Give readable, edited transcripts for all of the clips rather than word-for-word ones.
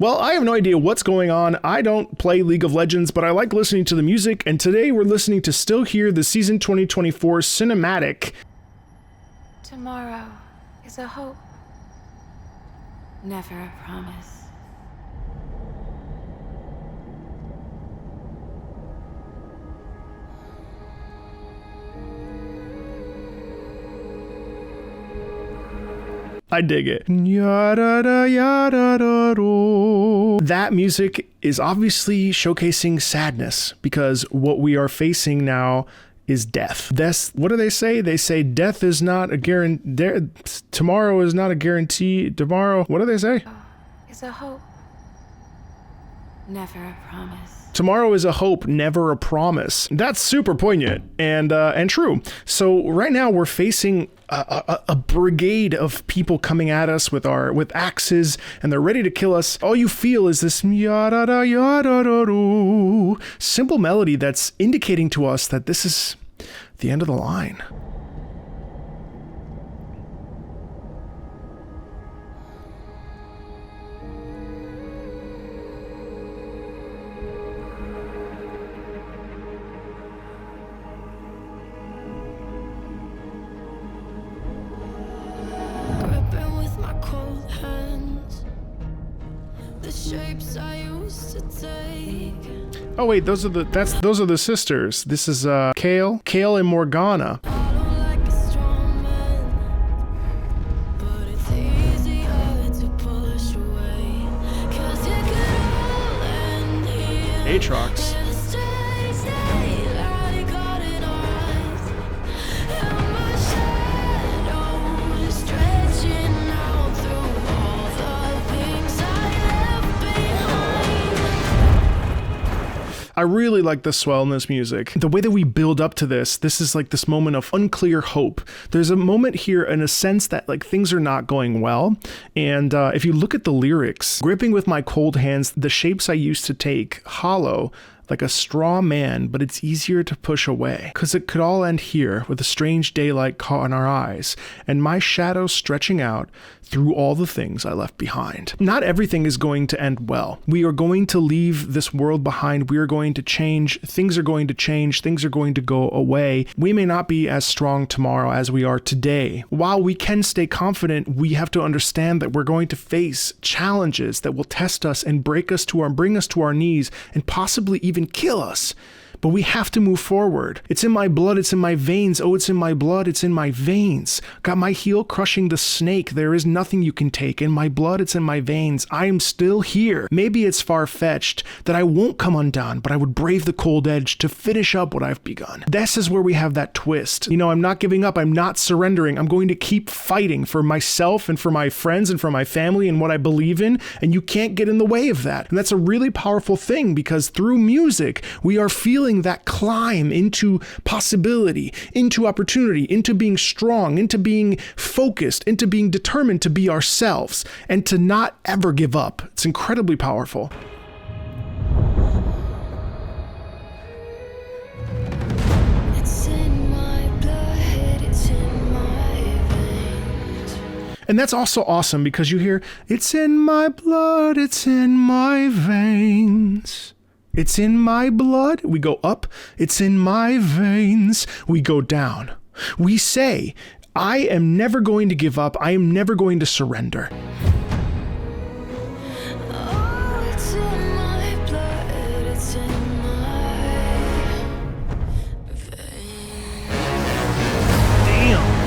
Well, I have no idea what's going on. I don't play League of Legends, but I like listening to the music, and today we're listening to Still Here, the Season 2024 cinematic. Tomorrow is a hope, never a promise. I dig it. That music is obviously showcasing sadness because what we are facing now is death. What do they say? They say death is not a guarantee. Tomorrow is not a guarantee. Tomorrow, what do they say? Is a hope, never a promise. Tomorrow is a hope, never a promise. That's super poignant and true. So right now we're facing a brigade of people coming at us with axes, and they're ready to kill us. All you feel is this simple melody that's indicating to us that this is the end of the line. Oh wait, those are the sisters. This is Kale and Morgana. Aatrox. I really like the swell in this music. The way that we build up to this is like this moment of unclear hope. There's a moment here in a sense that like things are not going well. And if you look at the lyrics, gripping with my cold hands, the shapes I used to take, hollow, like a straw man, but it's easier to push away. 'Cause it could all end here with a strange daylight caught in our eyes and my shadow stretching out through all the things I left behind. Not everything is going to end well. We are going to leave this world behind. We are going to change. Things are going to change. Things are going to go away. We may not be as strong tomorrow as we are today. While we can stay confident, we have to understand that we're going to face challenges that will test us and bring us to our knees and possibly even kill us. But we have to move forward. It's in my blood, it's in my veins. Oh, it's in my blood, it's in my veins. Got my heel crushing the snake. There is nothing you can take. In my blood, it's in my veins. I am still here. Maybe it's far-fetched that I won't come undone, but I would brave the cold edge to finish up what I've begun. This is where we have that twist. You know, I'm not giving up. I'm not surrendering. I'm going to keep fighting for myself and for my friends and for my family and what I believe in, and you can't get in the way of that. And that's a really powerful thing because through music, we are feeling that climb into possibility, into opportunity, into being strong, into being focused, into being determined to be ourselves and to not ever give up. It's incredibly powerful. It's in my blood, it's in my veins. And that's also awesome because you hear, it's in my blood, it's in my veins. It's in my blood, we go up. It's in my veins, we go down. We say, I am never going to give up. I am never going to surrender. Oh, it's in my blood, it's in my veins. Damn.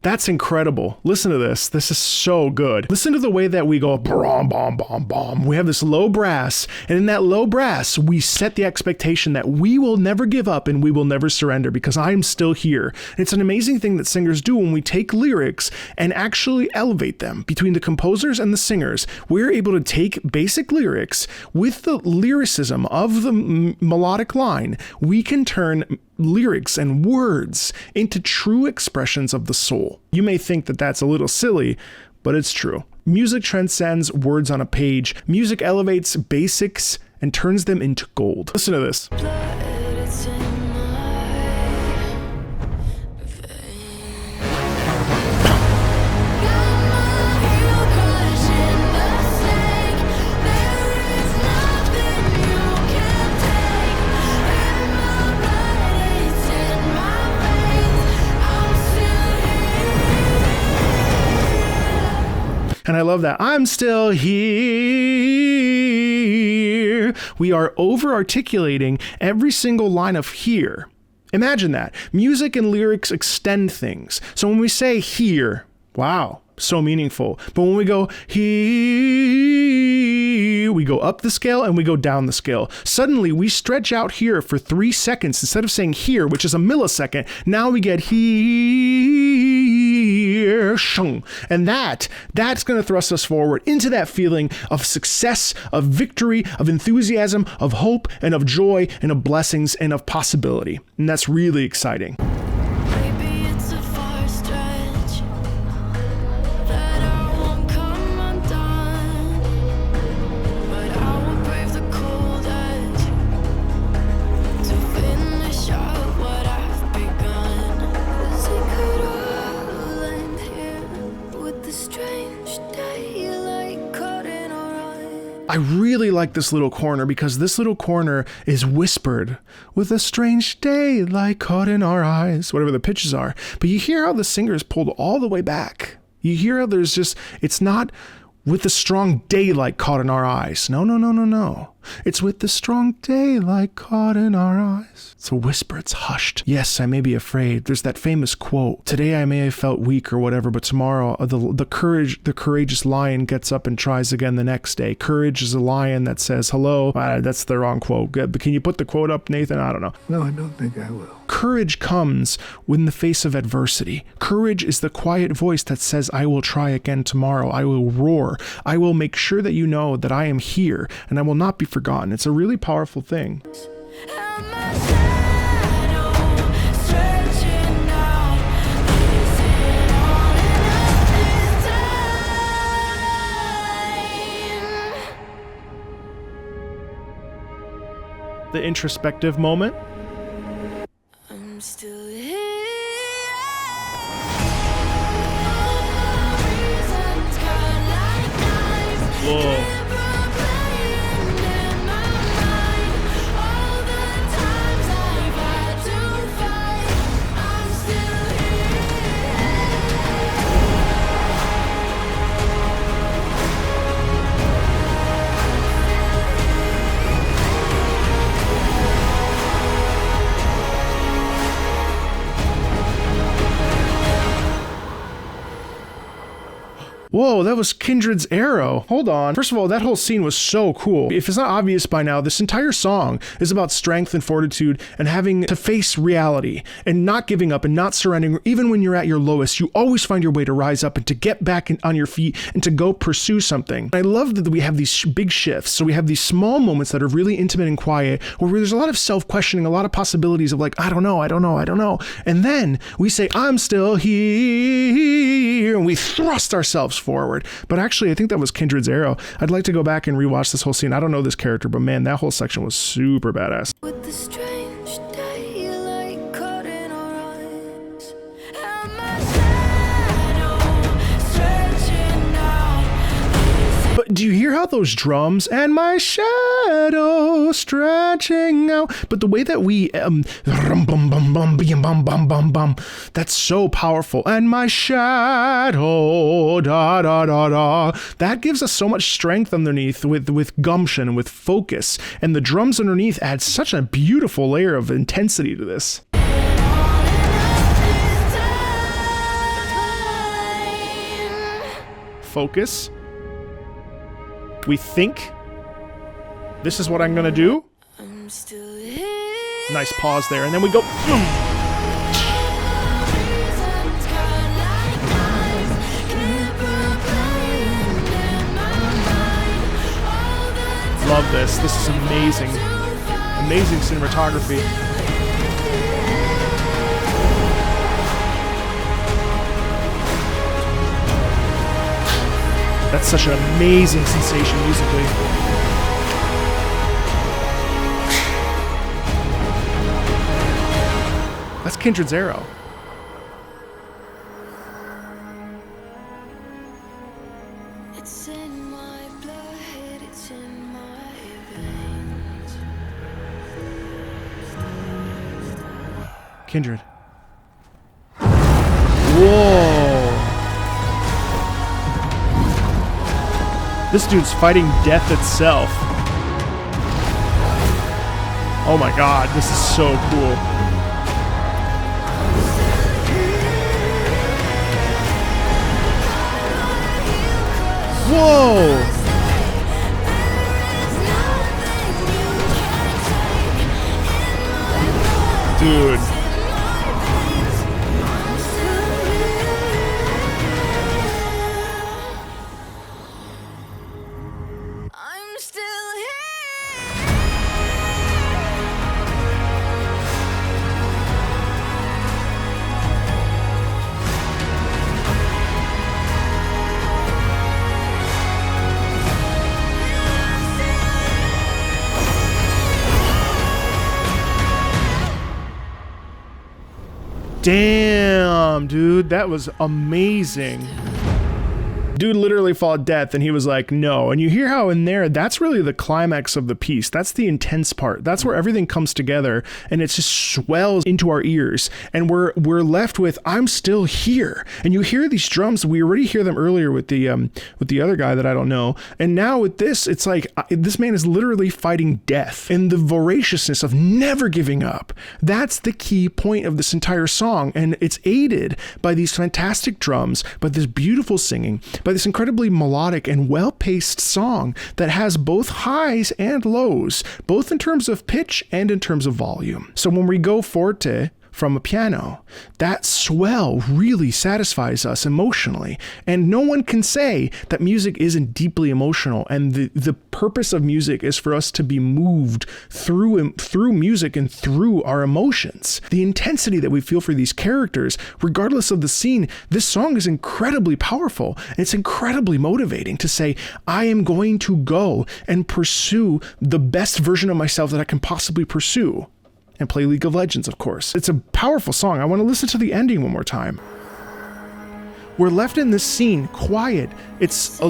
That's incredible. Listen to this. This is so good. Listen to the way that we go, brom, bom, bom, bom. We have this low brass, and in that low brass, we set the expectation that we will never give up and we will never surrender because I am still here. And it's an amazing thing that singers do when we take lyrics and actually elevate them between the composers and the singers. We're able to take basic lyrics with the lyricism of the melodic line. We can turn lyrics and words into true expressions of the soul. You may think that that's a little silly, but it's true. Music transcends words on a page. Music elevates basics and turns them into gold. Listen to this. blood, it's in my veins. Got my heel crushing the snake. There is nothing you can take. In my blood, it's in my veins. I'm still here. And I love that. I'm still here. We are over-articulating every single line of here. Imagine that. Music and lyrics extend things. So when we say here, wow, so meaningful. But when we go here, we go up the scale and we go down the scale. Suddenly we stretch out here for 3 seconds instead of saying here, which is a millisecond. Now we get here, shung. And that's going to thrust us forward into that feeling of success, of victory, of enthusiasm, of hope, and of joy, and of blessings, and of possibility. And that's really exciting. Maybe it's a far stretch that I won't come undone, but I will brave the cold edge to finish up what I've begun. 'Cause it could all end here with the strange daylight caught in our eyes. I really like this little corner because this little corner is whispered with a strange daylight caught in our eyes, whatever the pitches are. But you hear how the singer is pulled all the way back. You hear how there's just, it's not with the strong daylight caught in our eyes. No. It's with the strong daylight caught in our eyes. It's a whisper, it's hushed. Yes, I may be afraid. There's that famous quote, today I may have felt weak or whatever, but tomorrow the courageous lion gets up and tries again the next day. Courage is a lion that says hello. That's the wrong quote. But can you put the quote up, Nathan? I don't know. No, I don't think I will. Courage comes in the face of adversity. Courage is the quiet voice that says, I will try again tomorrow. I will roar. I will make sure that you know that I am here and I will not be forgotten. It's a really powerful thing. And my shadow stretching out, is it all enough this time? The introspective moment. I'm still here. Reasons cut like knives. Whoa. Whoa, that was Kindred's arrow. Hold on. First of all, that whole scene was so cool. If it's not obvious by now, this entire song is about strength and fortitude and having to face reality and not giving up and not surrendering. Even when you're at your lowest, you always find your way to rise up and to get back on your feet and to go pursue something. I love that we have these big shifts. So we have these small moments that are really intimate and quiet where there's a lot of self-questioning, a lot of possibilities of like, I don't know. And then we say, I'm still here, and we thrust ourselves forward. But actually, I think that was Kindred's arrow. I'd like to go back and rewatch this whole scene. I don't know this character, but man, that whole section was super badass. With the strange daylight caught in our eyes, and my shadow stretching out. But do you hear how those drums and my shadow stretching out? But the way that we that's so powerful. And my shadow da da da da. That gives us so much strength underneath with gumption and with focus. And the drums underneath add such a beautiful layer of intensity to this. Focus. We think, this is what I'm gonna do. I'm still here. Nice pause there, and then we go. Love this. This is amazing. Amazing cinematography. That's such an amazing sensation musically. That's Kindred's arrow. It's in my blood, it's in my veins. Kindred. Whoa. This dude's fighting death itself. Oh my god, this is so cool. Whoa! Dude. I'm still here. Damn, dude, that was amazing. Dude literally fought death and he was like, no. And you hear how in there, that's really the climax of the piece. That's the intense part. That's where everything comes together and it just swells into our ears. And we're left with, I'm still here. And you hear these drums. We already hear them earlier with the other guy that I don't know. And now with this, it's like, this man is literally fighting death and the voraciousness of never giving up. That's the key point of this entire song. And it's aided by these fantastic drums, by this beautiful singing, by this incredibly melodic and well-paced song that has both highs and lows, both in terms of pitch and in terms of volume. So when we go forte from a piano, that swell really satisfies us emotionally. And no one can say that music isn't deeply emotional. And the purpose of music is for us to be moved through music and through our emotions. The intensity that we feel for these characters, regardless of the scene, this song is incredibly powerful. And it's incredibly motivating to say, I am going to go and pursue the best version of myself that I can possibly pursue. And play League of Legends, of course. It's a powerful song. I want to listen to the ending one more time. We're left in this scene, quiet. It's a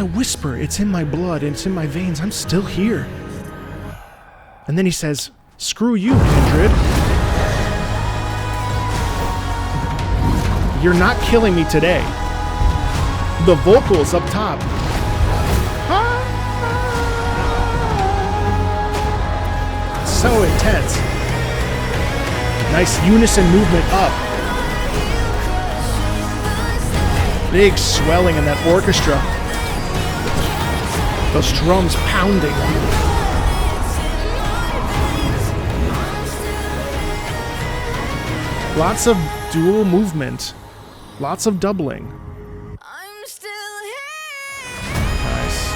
whisper. It's in my blood. It's in my veins. I'm still here. And then he says, screw you, Kindred. You're not killing me today. The vocals up top. So intense. Nice unison movement up. Big swelling in that orchestra. Those drums pounding. Lots of dual movement. Lots of doubling. I'm still here. Nice.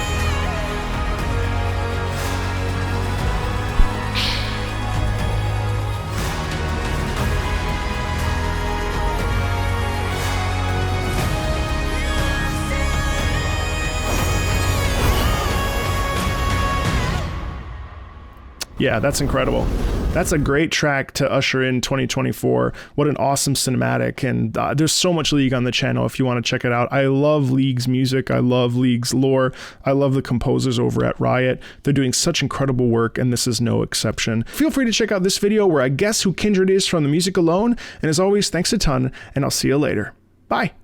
Yeah, that's incredible. That's a great track to usher in 2024. What an awesome cinematic. And there's so much League on the channel if you want to check it out. I love League's music. I love League's lore. I love the composers over at Riot. They're doing such incredible work, and this is no exception. Feel free to check out this video where I guess who Kindred is from the music alone. And as always, thanks a ton, and I'll see you later. Bye.